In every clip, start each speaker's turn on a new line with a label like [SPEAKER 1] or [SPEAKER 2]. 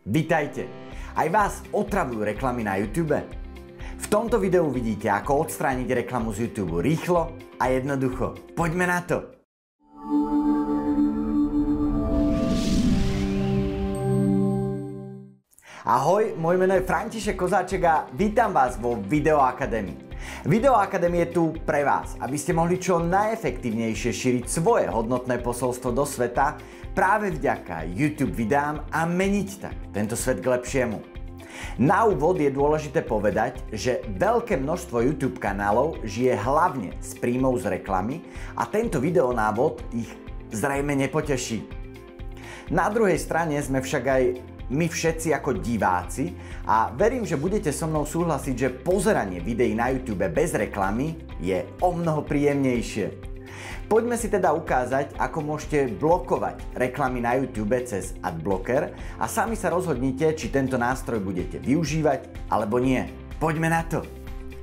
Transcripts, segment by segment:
[SPEAKER 1] Vitajte! Aj vás otravujú reklamy na YouTube? V tomto videu vidíte, ako odstrániť reklamu z YouTube rýchlo a jednoducho. Poďme na to! Ahoj, moje meno je František Kozáček a vítam vás vo Videoakadémii. Videoakadémia je tu pre vás, aby ste mohli čo najefektívnejšie šíriť svoje hodnotné posolstvo do sveta práve vďaka YouTube videám a meniť tak tento svet k lepšiemu. Na úvod je dôležité povedať, že veľké množstvo YouTube kanálov žije hlavne z príjmov z reklamy a tento videonávod ich zrejme nepoteší. Na druhej strane sme však aj my všetci ako diváci a verím, že budete so mnou súhlasiť, že pozeranie videí na YouTube bez reklamy je omnoho príjemnejšie. Poďme si teda ukázať, ako môžete blokovať reklamy na YouTube cez Adblocker a sami sa rozhodnite, či tento nástroj budete využívať alebo nie. Poďme na to!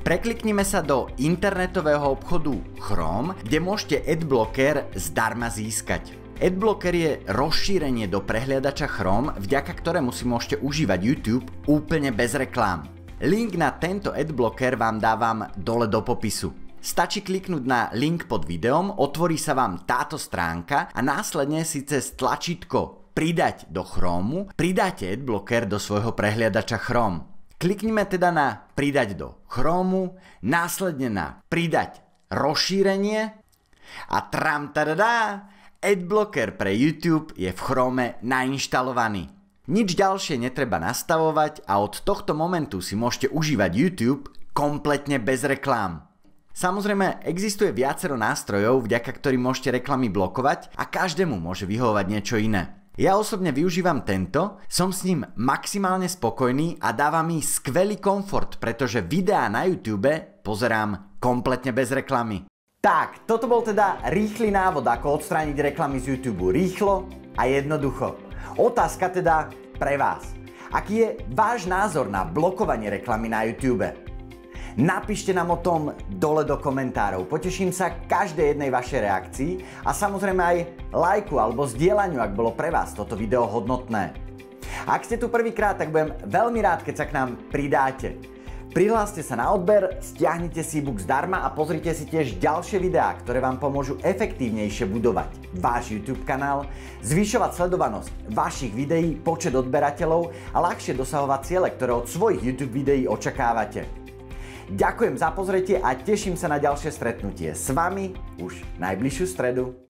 [SPEAKER 1] Prekliknime sa do internetového obchodu Chrome, kde môžete Adblocker zdarma získať. Adblocker je rozšírenie do prehliadača Chrome, vďaka ktorému si môžete užívať YouTube úplne bez reklám. Link na tento Adblocker vám dávam dole do popisu. Stačí kliknúť na link pod videom, otvorí sa vám táto stránka a následne si cez tlačítko Pridať do Chromu pridáte Adblocker do svojho prehliadača Chrome. Kliknime teda na Pridať do Chromu, následne na Pridať rozšírenie a tram-tadadá! Adblocker pre YouTube je v Chrome nainštalovaný. Nič ďalšie netreba nastavovať a od tohto momentu si môžete užívať YouTube kompletne bez reklám. Samozrejme, existuje viacero nástrojov, vďaka ktorým môžete reklamy blokovať a každému môže vyhovovať niečo iné. Ja osobne využívam tento, som s ním maximálne spokojný a dáva mi skvelý komfort, pretože videá na YouTube pozerám kompletne bez reklamy. Tak, toto bol teda rýchly návod, ako odstrániť reklamy z YouTube rýchlo a jednoducho. Otázka teda pre vás. Aký je váš názor na blokovanie reklamy na YouTube? Napíšte nám o tom dole do komentárov. Poteším sa každej jednej vašej reakcii a samozrejme aj lajku alebo zdieľaniu, ak bolo pre vás toto video hodnotné. Ak ste tu prvýkrát, tak budem veľmi rád, keď sa k nám pridáte. Prihláste sa na odber, stiahnite si e-book zdarma a pozrite si tiež ďalšie videá, ktoré vám pomôžu efektívnejšie budovať váš YouTube kanál, zvyšovať sledovanosť vašich videí, počet odberateľov a ľahšie dosahovať ciele, ktoré od svojich YouTube videí očakávate. Ďakujem za pozretie a teším sa na ďalšie stretnutie s vami už najbližšiu stredu.